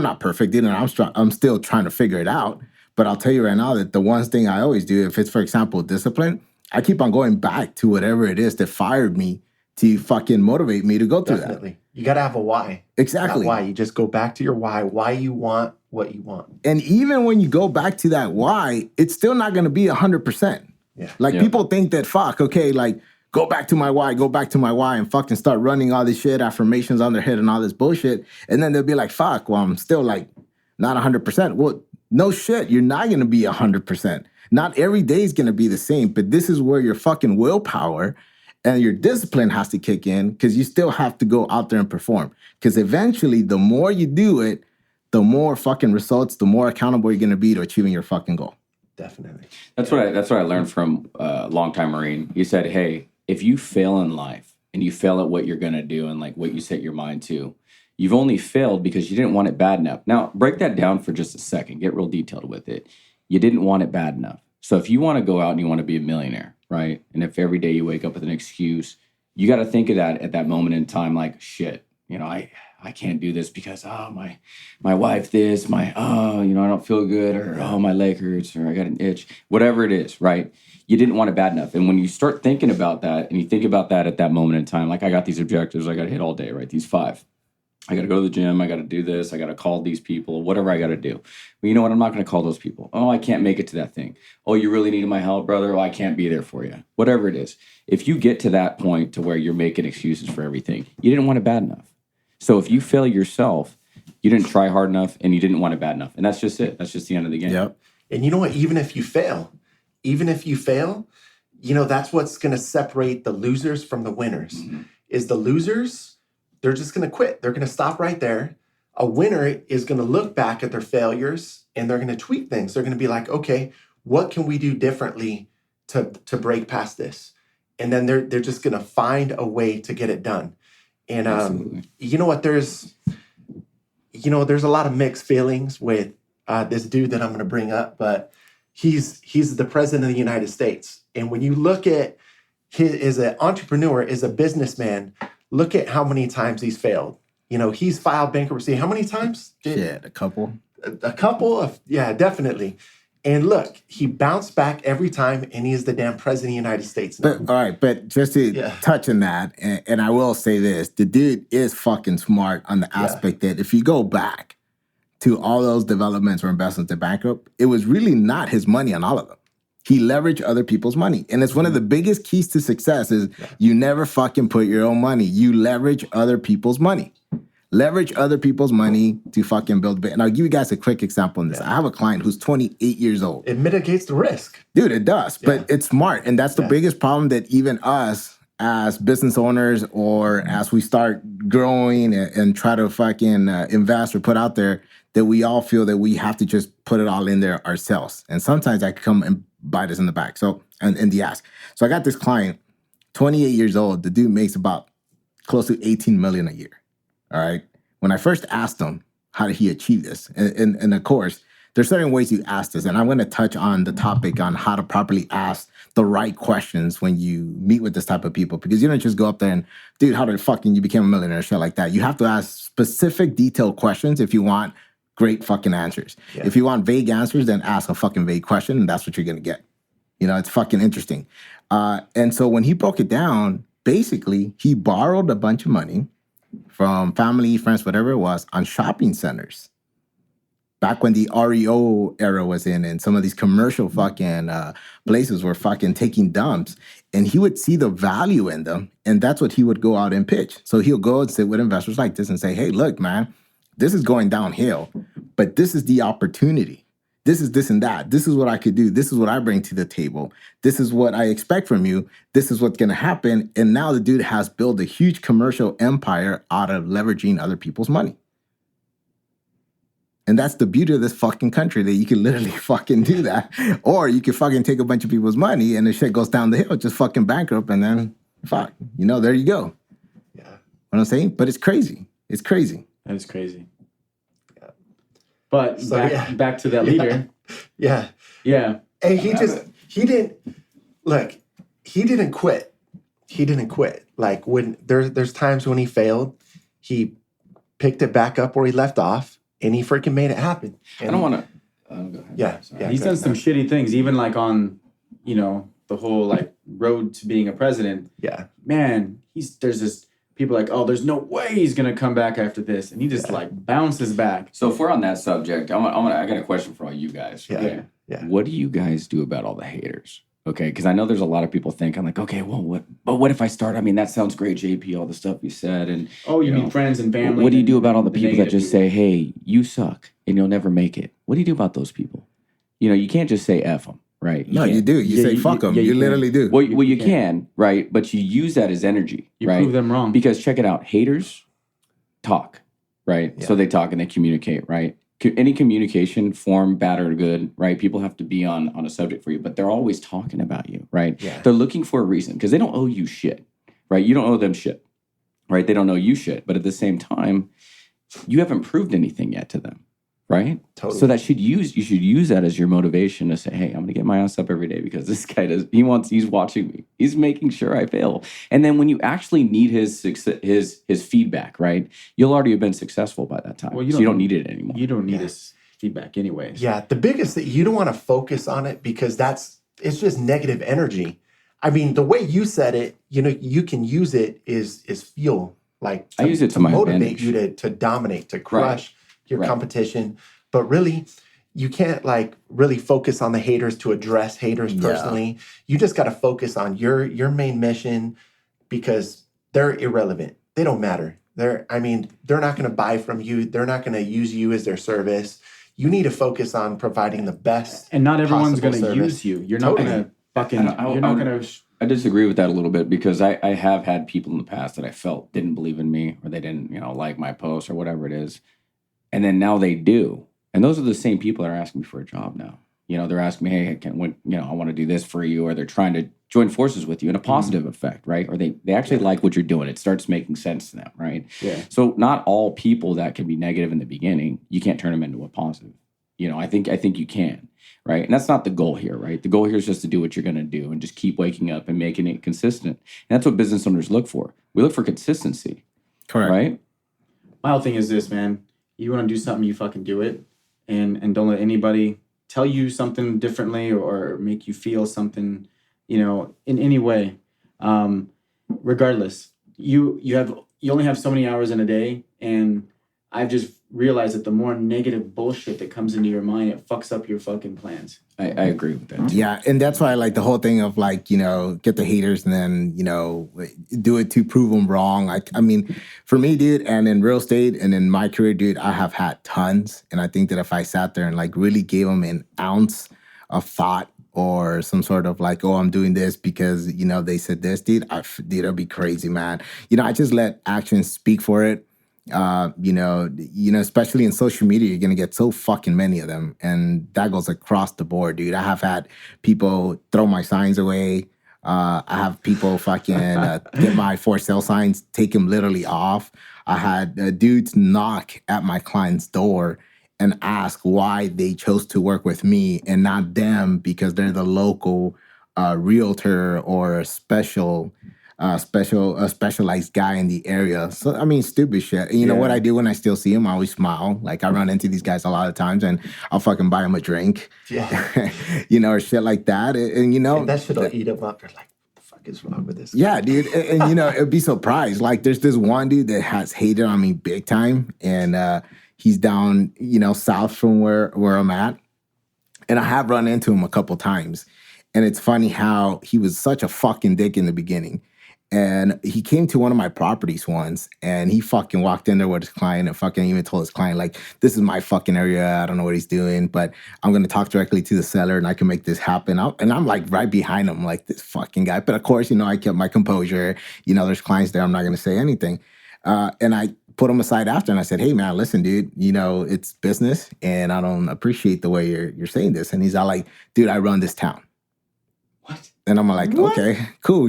not perfect, dude, and I'm still trying to figure it out. But I'll tell you right now that the one thing I always do, if it's, for example, discipline, I keep on going back to whatever it is that fired me to fucking motivate me to go through that. You got to have a why. Exactly. That why. You just go back to your why you want what you want. And even when you go back to that why, it's still not going to be 100%. Yeah. Like people think that, like, go back to my why and fucking start running all this shit, affirmations on their head and all this bullshit. And then they'll be like, fuck, well, I'm still like not 100%. Well, no shit. You're not going to be 100%. Not every day is going to be the same, but this is where your fucking willpower and your discipline has to kick in, because you still have to go out there and perform. Because eventually, the more you do it, the more fucking results, the more accountable you're going to be to achieving your fucking goal. Definitely. That's what I learned from a longtime Marine. He said, hey, if you fail in life and you fail at what you're going to do and like what you set your mind to, you've only failed because you didn't want it bad enough. Now, break that down for just a second. Get real detailed with it. You didn't want it bad enough. So if you want to go out and you want to be a millionaire, right? And if every day you wake up with an excuse, you got to think of that at that moment in time, like, shit, you know, I can't do this because, my wife this, I don't feel good, or, my leg hurts, or I got an itch, whatever it is, right? You didn't want it bad enough. And when you start thinking about that, and you think about that at that moment in time, like I got these objectives I got to hit all day, right? These 5. I got to go to the gym. I got to do this. I got to call these people, whatever I got to do. Well, you know what? I'm not going to call those people. Oh, I can't make it to that thing. Oh, you really needed my help, brother? Oh, I can't be there for you. Whatever it is. If you get to that point to where you're making excuses for everything, you didn't want it bad enough. So if you fail yourself, you didn't try hard enough and you didn't want it bad enough. And that's just it. That's just the end of the game. Yep. And you know what? Even if you fail, that's what's going to separate the losers from the winners. Mm-hmm. Is the losers, they're just going to quit. They're going to stop right there. A winner is going to look back at their failures and they're going to tweak things. They're going to be like, okay, what can we do differently to break past this? And then they're just going to find a way to get it done. And Absolutely. you know what? There's a lot of mixed feelings with this dude that I'm going to bring up, but he's the president of the United States. And when you look at as an entrepreneur, as a businessman, look at how many times he's failed. He's filed bankruptcy. How many times? Shit, a couple. A couple of, yeah, definitely. And look, he bounced back every time, and he is the damn president of the United States now. But all right, but just to touch on that, and I will say this, the dude is fucking smart on the aspect that if you go back to all those developments or investments that bankrupt, it was really not his money on all of them. He leveraged other people's money. And it's one of the biggest keys to success is you never fucking put your own money. You leverage other people's money. Leverage other people's money to fucking build. And I'll give you guys a quick example on this. I have a client who's 28 years old. It mitigates the risk. Dude, it does. But it's smart. And that's the biggest problem that even us as business owners or as we start growing and try to fucking invest or put out there, that we all feel that we have to just put it all in there ourselves. And sometimes that can come and bite us in the back. So, and in the ass. So I got this client, 28 years old. The dude makes about close to 18 million a year. All right. When I first asked him, how did he achieve this? And of course, there's certain ways you ask this. And I'm going to touch on the topic on how to properly ask the right questions when you meet with this type of people. Because you don't just go up there and, dude, how did fucking you became a millionaire, shit like that. You have to ask specific, detailed questions if you want great fucking answers. Yeah. If you want vague answers, then ask a fucking vague question, and that's what you're going to get. It's fucking interesting. And so when he broke it down, basically, he borrowed a bunch of money from family, friends, whatever it was, on shopping centers. Back when the REO era was in and some of these commercial fucking places were fucking taking dumps. And he would see the value in them. And that's what he would go out and pitch. So he'll go and sit with investors like this and say, hey, look, man, this is going downhill. But this is the opportunity. This is this and that. This is what I could do. This is what I bring to the table. This is what I expect from you. This is what's going to happen. And now the dude has built a huge commercial empire out of leveraging other people's money. And that's the beauty of this fucking country, that you can literally fucking do that. Or you can fucking take a bunch of people's money and the shit goes down the hill, just fucking bankrupt, and then fuck, there you go. Yeah. What I'm saying? But it's crazy. It's crazy. That is crazy. But so, back to that leader. Yeah. And he didn't quit. He didn't quit. Like when there's times when he failed, he picked it back up where he left off and he freaking made it happen. And I don't want to. Go ahead. Yeah. He's done some shitty things, even like on, the whole like road to being a president. Yeah. Man, there's this. People are like, oh, there's no way he's gonna come back after this, and he just like bounces back. So if we're on that subject, I got a question for all you guys. Okay? Yeah. What do you guys do about all the haters? Okay, because I know there's a lot of people think I'm like, okay, well, what if I start? I mean, that sounds great, JP, all the stuff you said, and you mean friends and family. What do you do about all the people that just say, hey, you suck and you'll never make it? What do you do about those people? You can't just say F them. Right. You do. You say fuck them. You literally do. Well, you can, right? But you use that as energy, you right? prove them wrong. Because check it out. Haters talk, right? Yeah. So they talk and they communicate, right? Any communication, form, bad or good, right? People have to be on a subject for you, but they're always talking about you, right? Yeah. They're looking for a reason because they don't owe you shit, right? You don't owe them shit, right? They don't owe you shit. But at the same time, you haven't proved anything yet to them. Right? Totally. So you should use that as your motivation to say, hey, I'm gonna get my ass up every day because this guy he's watching me. He's making sure I fail. And then when you actually need his feedback, right? You'll already have been successful by that time. Well, you don't need it anymore. You don't need his feedback anyways. Yeah. The biggest thing, you don't want to focus on it because it's just negative energy. I mean, the way you said it, you can use it is fuel. Like I use it to motivate advantage. you to dominate, to crush your competition. But really, you can't really focus on the haters to address haters personally. You just got to focus on your main mission because they're irrelevant. They don't matter. They're not going to buy from you. They're not going to use you as their service. You need to focus on providing the best. And not everyone's going to use you. You're not going to fucking, you're not gonna. I disagree with that a little bit because I have had people in the past that I felt didn't believe in me or they didn't, like my post or whatever it is. And then now they do. And those are the same people that are asking me for a job now. They're asking me, hey, I want to do this for you, or they're trying to join forces with you in a positive effect, right? Or they actually like what you're doing. It starts making sense to them, right? Yeah. So not all people that can be negative in the beginning, you can't turn them into a positive. I think you can, right? And that's not the goal here, right? The goal here is just to do what you're going to do and just keep waking up and making it consistent. And that's what business owners look for. We look for consistency. Correct. Right? My whole thing is this, man. You want to do something, you fucking do it. And don't let anybody tell you something differently or make you feel something, in any way. Regardless, you only have so many hours in a day, and I've just realized that the more negative bullshit that comes into your mind, it fucks up your fucking plans. I agree with that too. Yeah, and that's why I like the whole thing of get the haters and then, do it to prove them wrong. I mean, for me, dude, and in real estate and in my career, dude, I have had tons. And I think that if I sat there and really gave them an ounce of thought or some sort of I'm doing this because, they said this, dude, it'll be crazy, man. I just let actions speak for it. Especially in social media, you're gonna get so fucking many of them, and that goes across the board, dude. I have had people throw my signs away. I have people fucking get my for sale signs, take them literally off. I had dudes knock at my client's door and ask why they chose to work with me and not them because they're the local realtor or a specialized guy in the area. So, I mean, stupid shit. And what I do when I still see him, I always smile. Like, I run into these guys a lot of times, and I'll fucking buy them a drink. Yeah. Or shit like that. And that shit'll eat them up. They're like, what the fuck is wrong with this guy? Yeah, dude. And it'd be surprised. Like, there's this one dude that has hated on me big time, and he's down, south from where I'm at. And I have run into him a couple times. And it's funny how he was such a fucking dick in the beginning. And he came to one of my properties once, and he fucking walked in there with his client and fucking even told his client, like, this is my fucking area. I don't know what he's doing, but I'm going to talk directly to the seller and I can make this happen. And I'm like right behind him, like, this fucking guy. But of course, I kept my composure. There's clients there. I'm not going to say anything. And I put him aside after and I said, hey, man, listen, dude, it's business and I don't appreciate the way you're saying this. And he's all like, dude, I run this town. What? And I'm like, okay, cool,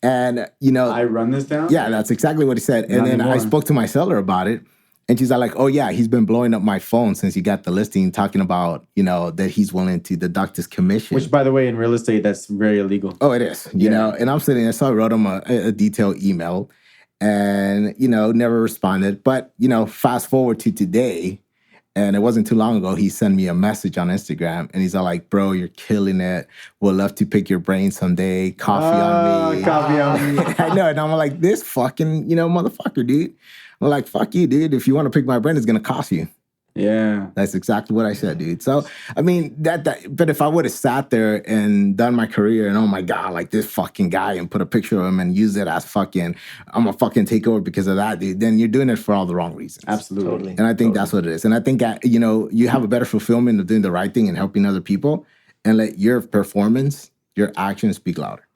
And, I run this down? Yeah, that's exactly what he said. And then I spoke to my seller about it. And she's like, oh, yeah, he's been blowing up my phone since he got the listing, talking about, that he's willing to deduct his commission. Which, by the way, in real estate, that's very illegal. Oh, it is, you know. And I'm sitting there, so I wrote him a detailed email and, never responded. But, fast forward to today. And it wasn't too long ago, he sent me a message on Instagram. And he's all like, bro, you're killing it. Would love to pick your brain someday. Coffee on me. Coffee on me. I know. And I'm like, this fucking, motherfucker, dude. I'm like, fuck you, dude. If you want to pick my brain, it's going to cost you. Yeah. That's exactly what I said, dude. So, I mean, but if I would have sat there and done my career and, oh my God, like this fucking guy and put a picture of him and use it as fucking, I'm going to fucking take over because of that, dude, then you're doing it for all the wrong reasons. Absolutely. Totally. And I think that's what it is. And I think, you have a better fulfillment of doing the right thing and helping other people and let your performance, your actions speak louder.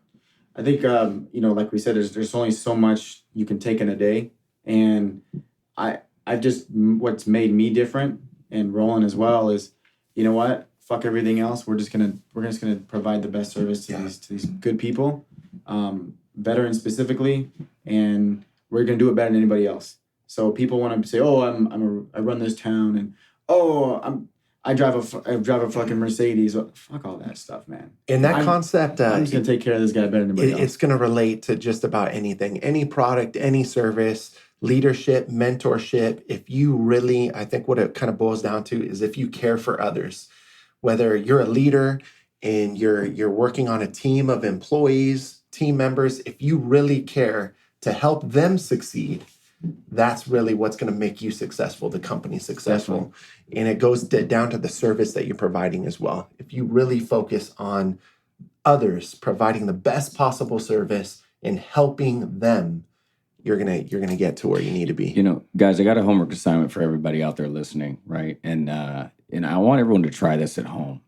I think, like we said, there's only so much you can take in a day. And what's made me different and Roland as well is, you know what? Fuck everything else. We're just gonna provide the best service to these good people, veterans specifically, and we're gonna do it better than anybody else. So people want to say, oh, I run this town, and I drive a fucking Mercedes. Fuck all that stuff, man. And that concept, I'm just gonna take care of this guy better than anybody else. It's gonna relate to just about anything, any product, any service. Leadership, mentorship, if you really, I think what it kind of boils down to is if you care for others, whether you're a leader and you're working on a team of employees, team members, if you really care to help them succeed, that's really what's going to make you successful, the company successful. Definitely. And it goes down to the service that you're providing as well. If you really focus on others, providing the best possible service and helping them, you're gonna get to where you need to be. Guys, I got a homework assignment for everybody out there listening, right? And I want everyone to try this at home.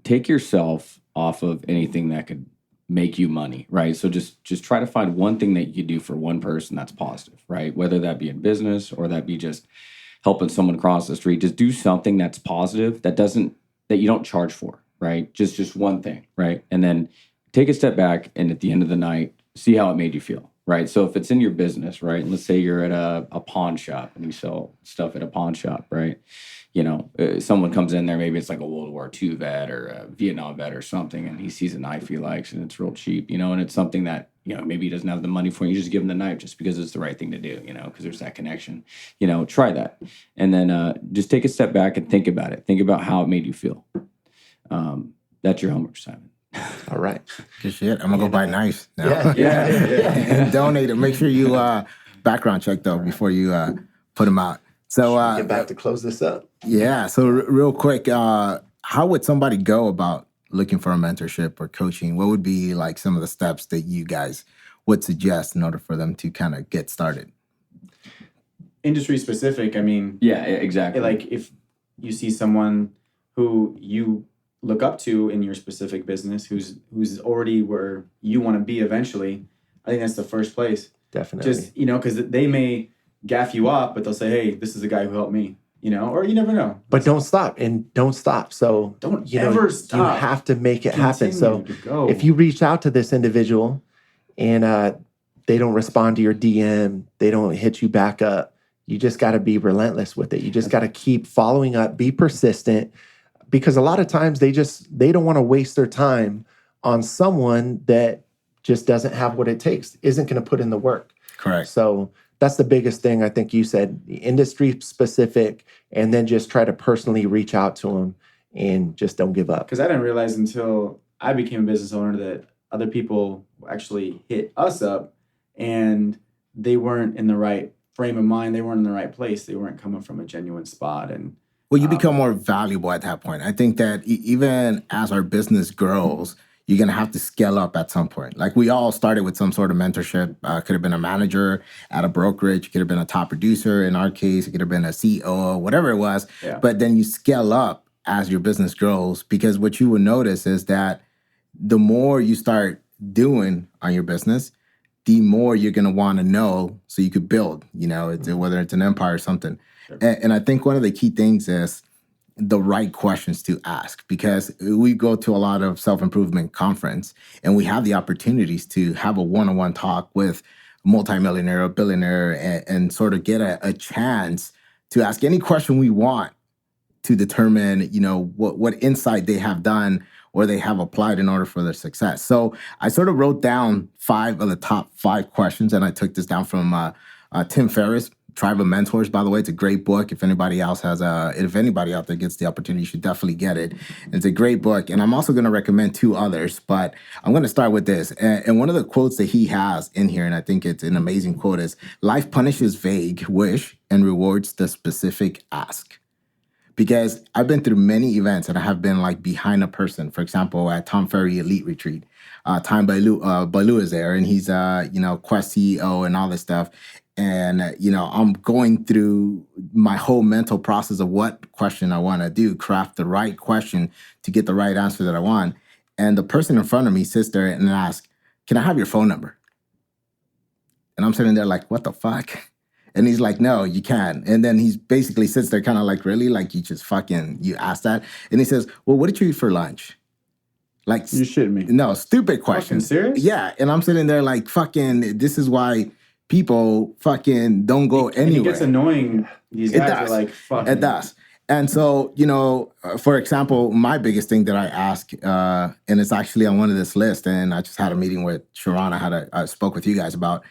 take yourself off of anything that could make you money, right? So just try to find one thing that you do for one person that's positive, right? Whether that be in business or that be just helping someone cross the street. Just do something that's positive that you don't charge for, right? Just one thing, right? And then take a step back, and at the end of the night, see how it made you feel, right? So if it's in your business, right? And let's say you're at a pawn shop and you sell stuff at a pawn shop, right? Someone comes in there, maybe it's like a World War II vet or a Vietnam vet or something, and he sees a knife he likes and it's real cheap, and it's something that, maybe he doesn't have the money for. You just give him the knife just because it's the right thing to do, because there's that connection. Try that. And then just take a step back and think about it. Think about how it made you feel. That's your homework assignment. All right. Good shit. I'm gonna go buy knives now. Yeah. And donate it. Make sure you background check though before you put them out. So Get back to close this up. yeah. So real quick, how would somebody go about looking for a mentorship or coaching? What would be like some of the steps that you guys would suggest in order for them to kind of get started? Industry specific. I mean, Yeah, exactly. like if you see someone who you look up to in your specific business, who's already where you want to be eventually, I think that's the first place. Definitely. Just, because they may gaff you up, but they'll say, hey, this is the guy who helped me, or you never know. But don't stop. So Don't ever stop. You have to make it happen. So Continue to go. if you reach out to this individual and they don't respond to your DM, they don't hit you back up, you just got to be relentless with it. You just got to keep following up, be persistent, because a lot of times they don't want to waste their time on someone that just doesn't have what it takes, isn't going to put in the work. Correct. So that's the biggest thing. I think you said industry specific, and then just try to personally reach out to them and just don't give up. Because I didn't realize until I became a business owner that other people actually hit us up and they weren't in the right frame of mind. They weren't in the right place. They weren't coming from a genuine spot. And Well, you become more valuable at that point. I think that even as our business grows, you're going to have to scale up at some point. Like we all started with some sort of mentorship. Could have been a manager at a brokerage, could have been a top producer. In our case, it could have been a CEO, whatever it was. Yeah. But then you scale up as your business grows, because what you will notice is that the more you start doing on your business, the more you're going to want to know so you could build, whether it's an empire or something. Sure. And I think one of the key things is the right questions to ask, because we go to a lot of self-improvement conference and we have the opportunities to have a one-on-one talk with a multimillionaire or billionaire and sort of get a chance to ask any question we want to determine, what insight they have done or they have applied in order for their success. So I sort of wrote down 5 of the top 5 questions, and I took this down from Tim Ferriss, Tribe of Mentors. By the way, it's a great book. If anybody else if anybody out there gets the opportunity, you should definitely get it. It's a great book. And I'm also going to recommend 2 others, but I'm going to start with this. And one of the quotes that he has in here, and I think it's an amazing quote, is life punishes vague wish and rewards the specific ask. Because I've been through many events and I have been like behind a person. For example, at Tom Ferry Elite Retreat, Time Bailu is there, and he's Quest CEO and all this stuff. And I'm going through my whole mental process of what question I want to do, craft the right question to get the right answer that I want. And the person in front of me sits there and asks, "Can I have your phone number?" And I'm sitting there like, "What the fuck?" And he's like, "No, you can't." And then he basically sits there kind of like, "Really? Like you asked that?" And he says, "Well, what did you eat for lunch?" Like, you shitting me. No, stupid question. Fucking serious? Yeah. And I'm sitting there like, fucking, this is why people fucking don't go anywhere. It gets annoying. These guys are like, fuck. It does. And so, for example, my biggest thing that I ask, and it's actually on one of this list, and I just had a meeting with Sharon, I spoke with you guys about,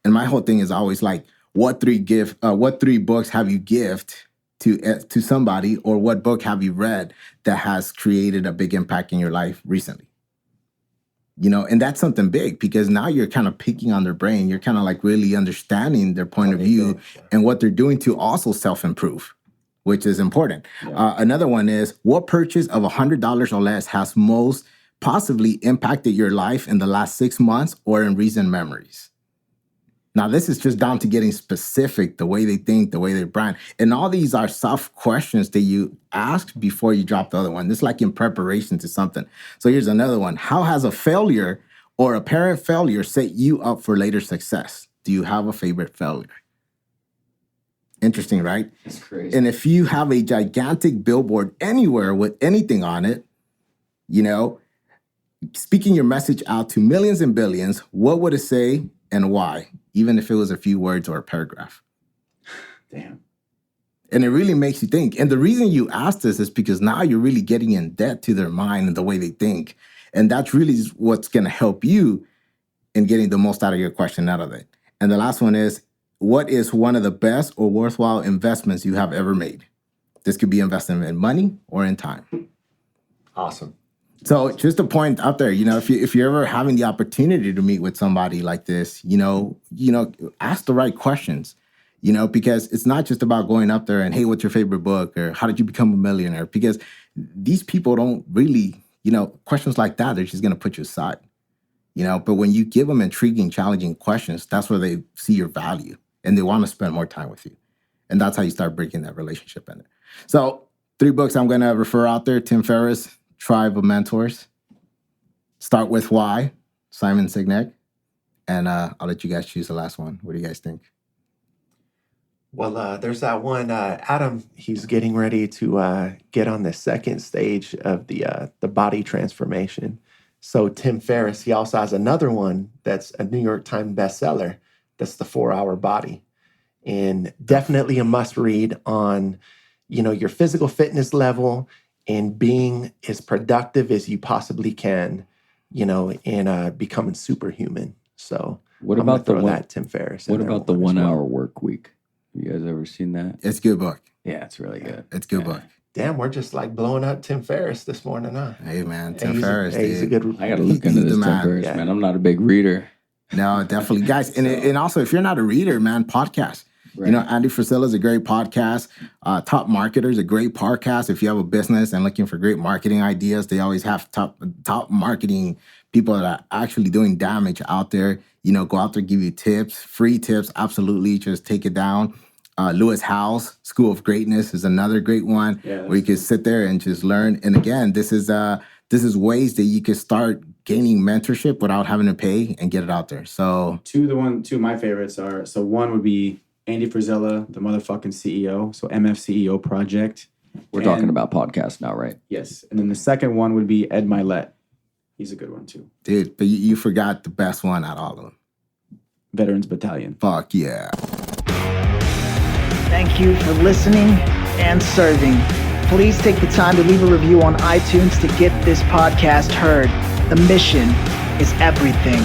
and my whole thing is always like, what 3 books have you gifted to somebody, or what book have you read that has created a big impact in your life recently? And that's something big, because now you're kind of picking on their brain. You're kind of like really understanding their point of view and what they're doing to also self-improve, which is important. Yeah. Another one is, what purchase of $100 or less has most possibly impacted your life in the last 6 months or in recent memories? Now, this is just down to getting specific, the way they think, the way they brand. And all these are soft questions that you ask before you drop the other one. This is like in preparation to something. So here's another one. How has a failure or apparent failure set you up for later success? Do you have a favorite failure? Interesting, right? That's crazy. And if you have a gigantic billboard anywhere with anything on it, you know, speaking your message out to millions and billions, what would it say and why? Even if it was a few words or a paragraph. Damn. And it really makes you think. And the reason you ask this is because now you're really getting in debt to their mind and the way they think. And that's really what's going to help you in getting the most out of your question out of it. And the last one is, what is one of the best or worthwhile investments you have ever made? This could be investing in money or in time. Awesome. So just a point out there, you know, if you're ever having the opportunity to meet with somebody like this, you know, ask the right questions, you know, because it's not just about going up there and, hey, what's your favorite book, or how did you become a millionaire? Because these people don't really, you know, questions like that, they're just going to put you aside, you know. But when you give them intriguing, challenging questions, that's where they see your value and they want to spend more time with you. And that's how you start breaking that relationship in there. So 3 books I'm going to refer out there: Tim Ferriss, Tribe of Mentors, Start With Why, Simon Sinek, and I'll let you guys choose the last one. What do you guys think? Well, there's that one, Adam, he's getting ready to get on the second stage of the body transformation. So Tim Ferriss, he also has another one that's a New York Times bestseller. That's The 4-Hour Body. And definitely a must read on, you know, your physical fitness level and being as productive as you possibly can, you know, and becoming superhuman. So What I'm gonna about the throw one? that Tim Ferriss? What in there about the as 1 well. hour work week? You guys ever seen that? It's a good book. Yeah, it's really good. It's a good Yeah. book. Damn, we're just like blowing up Tim Ferriss this morning, huh? Hey, man, Hey, Tim Ferriss. he's a dude. good. I got to look into He's this the Tim man. Ferriss, Yeah. man. I'm not a big reader. No, definitely, guys. And also, if you're not a reader, man, podcast. Right. You know, Andy Frisella is a great podcast. Top Marketer is a great podcast. If you have a business and looking for great marketing ideas, they always have top marketing people that are actually doing damage out there. You know, go out there, give you tips, free tips. Absolutely, just take it down. Lewis Howes, School of Greatness, is another great one where you can sit there and just learn. And again, this is ways that you can start gaining mentorship without having to pay and get it out there. So Two of my favorites are, so one would be Andy Frisella, the motherfucking CEO. So MFCEO Project. We're talking about podcasts now, right? Yes. And then the second one would be Ed Milet. He's a good one too. dude, but you forgot the best one out of all of them. Veterans Battalion. Fuck yeah. Thank you for listening and serving. Please take the time to leave a review on iTunes to get this podcast heard. The mission is everything.